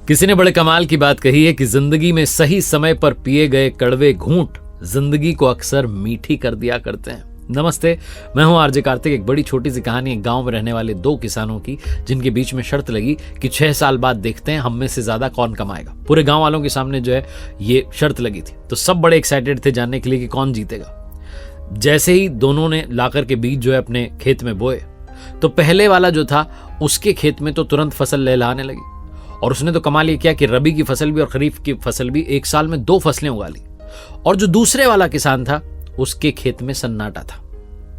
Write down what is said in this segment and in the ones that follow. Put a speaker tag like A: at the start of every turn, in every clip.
A: किसी ने बड़े कमाल की बात कही है कि जिंदगी में सही समय पर पिए गए कड़वे घूंट जिंदगी को अक्सर मीठी कर दिया करते हैं। नमस्ते, मैं हूं आरजे कार्तिक। एक बड़ी छोटी सी कहानी एक गांव में रहने वाले दो किसानों की, जिनके बीच में शर्त लगी कि 6 साल बाद देखते हैं हम में से ज्यादा कौन कमाएगा। पूरे गांव वालों के सामने जो है ये शर्त लगी थी, तो सब बड़े एक्साइटेड थे जानने के लिए कि कौन जीतेगा। जैसे ही दोनों ने लाकर के बीज जो है अपने खेत में बोए, तो पहले वाला जो था उसके खेत में तो तुरंत फसल लहलहाने लगी, और उसने तो कमाल ये किया कि रबी की फसल भी और खरीफ की फसल भी एक साल में 2 फसलें उगा ली। और जो दूसरे वाला किसान था उसके खेत में सन्नाटा था।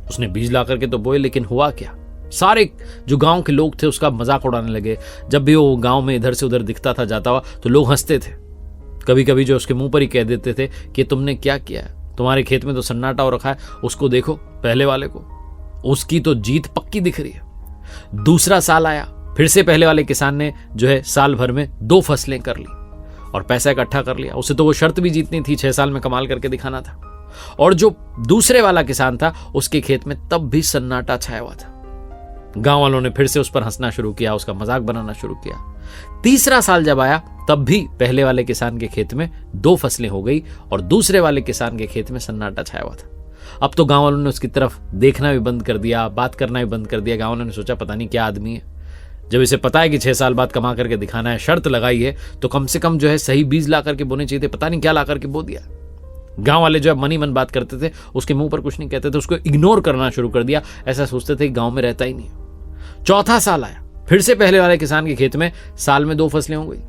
A: उसने बीज ला करके तो बोए, लेकिन हुआ क्या, सारे जो गांव के लोग थे उसका मजाक उड़ाने लगे। जब भी वो गांव में इधर से उधर दिखता था जाता हुआ तो लोग हंसते थे। कभी कभी जो उसके मुंह पर ही कह देते थे कि तुमने क्या किया है, तुम्हारे खेत में तो सन्नाटा हो रखा है, उसको देखो पहले वाले को, उसकी तो जीत पक्की दिख रही है। दूसरा साल आया, फिर से पहले वाले किसान ने जो है साल भर में 2 फसलें कर ली और पैसा इकट्ठा कर लिया। उसे तो वो शर्त भी जीतनी थी, 6 साल में कमाल करके दिखाना था। और जो दूसरे वाला किसान था उसके खेत में तब भी सन्नाटा छाया हुआ था। गांव वालों ने फिर से उस पर हंसना शुरू किया, उसका मजाक बनाना शुरू किया। तीसरा साल जब आया तब भी पहले वाले किसान के खेत में 2 फसलें हो गई और दूसरे वाले किसान के खेत में सन्नाटा छाया हुआ था। अब तो गांव वालों ने उसकी तरफ देखना भी बंद कर दिया, बात करना भी बंद कर दिया। गांव वालों ने सोचा पता नहीं क्या आदमी है, जब इसे पता है कि 6 साल बाद कमा करके दिखाना है, शर्त लगाई है, तो कम से कम जो है सही बीज ला करके बोने चाहिए थे, पता नहीं क्या ला करके बो दिया। गांव वाले जो है मन ही मन बात करते थे, उसके मुंह पर कुछ नहीं कहते थे, उसको इग्नोर करना शुरू कर दिया। ऐसा सोचते थे कि गांव में रहता ही नहीं। चौथा साल आया, फिर से पहले वाले किसान के खेत में साल में 2 फसलें हो गई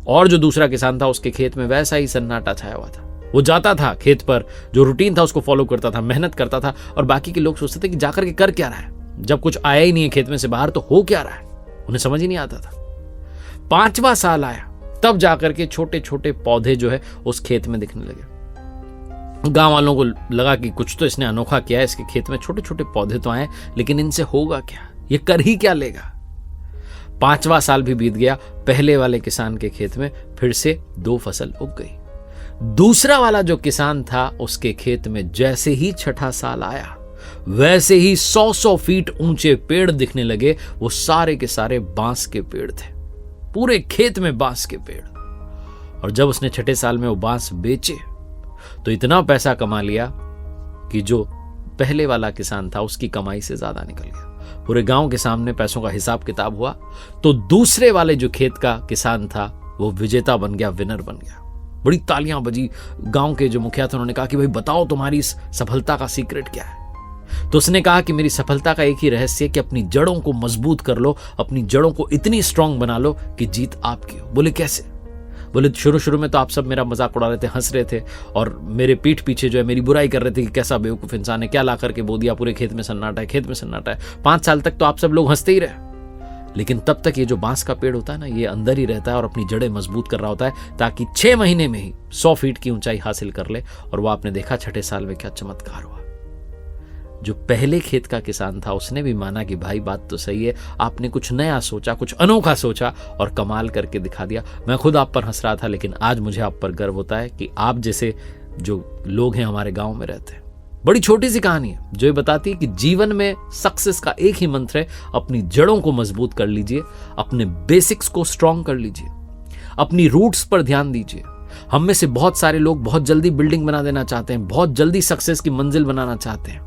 A: और जो दूसरा किसान था उसके खेत में वैसा ही सन्नाटा छाया हुआ था। वो जाता था खेत पर, जो रूटीन था उसको फॉलो करता था, मेहनत करता था, और बाकी के लोग सोचते थे कि जाकर के कर क्या रहा है, जब कुछ आया ही नहीं है खेत में से बाहर तो हो क्या रहा है, उन्हें समझ ही नहीं आता था। 5वां साल आया, तब जाकर के छोटे छोटे पौधे जो है उस खेत में दिखने लगे। गांव वालों को लगा कि कुछ तो इसने अनोखा किया है, इसके खेत में छोटे छोटे पौधे तो आए, लेकिन इनसे होगा क्या, ये कर ही क्या लेगा। 5वां साल भी बीत गया, पहले वाले किसान के खेत में फिर से 2 फसल उग गई। दूसरा वाला जो किसान था उसके खेत में जैसे ही 6ठा साल आया, वैसे ही 100-100 फीट ऊंचे पेड़ दिखने लगे। वो सारे के सारे बांस के पेड़ थे, पूरे खेत में बांस के पेड़। और जब उसने 6ठे साल में वो बांस बेचे तो इतना पैसा कमा लिया कि जो पहले वाला किसान था उसकी कमाई से ज्यादा निकल गया। पूरे गांव के सामने पैसों का हिसाब किताब हुआ तो दूसरे वाले जो खेत का किसान था वो विजेता बन गया, विनर बन गया। बड़ी तालियां बजी। गांव के जो मुखिया थे उन्होंने कहा कि भाई बताओ तुम्हारी इस सफलता का सीक्रेट क्या है। तो उसने कहा कि मेरी सफलता का एक ही रहस्य है कि अपनी जड़ों को मजबूत कर लो, अपनी जड़ों को इतनी स्ट्रांग बना लो कि जीत आपकी हो। बोले कैसे? बोले शुरू में तो आप सब मेरा मजाक उड़ा रहे थे, हंस रहे थे और मेरे पीठ पीछे जो है मेरी बुराई कर रहे थे कि कैसा बेवकूफ इंसान है, क्या ला करके बो दिया, पूरे खेत में सन्नाटा है, खेत में सन्नाटा है। 5 साल तक तो आप सब लोग हंसते ही रहे, लेकिन तब तक ये जो बांस का पेड़ होता है ना, ये अंदर ही रहता है और अपनी जड़ें मजबूत कर रहा होता है ताकि 6 महीने में ही 100 फीट की ऊंचाई हासिल कर ले। और वो आपने देखा 6ठे साल में क्या चमत्कार हुआ। जो पहले खेत का किसान था उसने भी माना कि भाई बात तो सही है, आपने कुछ नया सोचा, कुछ अनोखा सोचा और कमाल करके दिखा दिया। मैं खुद आप पर हंस रहा था, लेकिन आज मुझे आप पर गर्व होता है कि आप जैसे जो लोग हैं हमारे गांव में रहते हैं। बड़ी छोटी सी कहानी है जो ये बताती है कि जीवन में सक्सेस का एक ही मंत्र है, अपनी जड़ों को मजबूत कर लीजिए, अपने बेसिक्स को स्ट्रांग कर लीजिए, अपनी रूट्स पर ध्यान दीजिए। हम में से बहुत सारे लोग बहुत जल्दी बिल्डिंग बना देना चाहते हैं, बहुत जल्दी सक्सेस की मंजिल बनाना चाहते हैं,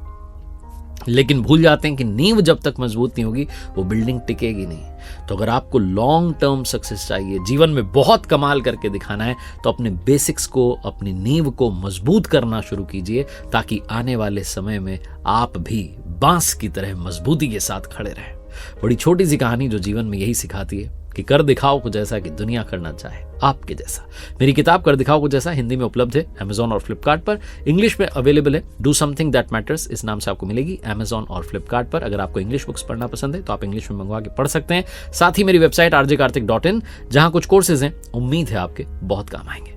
A: लेकिन भूल जाते हैं कि नींव जब तक मजबूत नहीं होगी वो बिल्डिंग टिकेगी नहीं। तो अगर आपको लॉन्ग टर्म सक्सेस चाहिए, जीवन में बहुत कमाल करके दिखाना है, तो अपने बेसिक्स को, अपनी नींव को मजबूत करना शुरू कीजिए ताकि आने वाले समय में आप भी बांस की तरह मजबूती के साथ खड़े रहें। बड़ी छोटी सी कहानी जो जीवन में यही सिखाती है कि कर दिखाओ कुछ ऐसा कि दुनिया करना चाहे आपके जैसा। मेरी किताब कर दिखाओ कुछ ऐसा हिंदी में उपलब्ध है Amazon और फ्लिपकार्ट पर, इंग्लिश में अवेलेबल है डू समथिंग दैट मैटर्स, इस नाम से आपको मिलेगी Amazon और फ्लिपकार्ट पर। अगर आपको इंग्लिश बुक्स पढ़ना पसंद है तो आप इंग्लिश में मंगवा के पढ़ सकते हैं। साथ ही मेरी वेबसाइट rjkartik.in, जहां कुछ कोर्सेज हैं, उम्मीद है आपके बहुत काम आएंगे।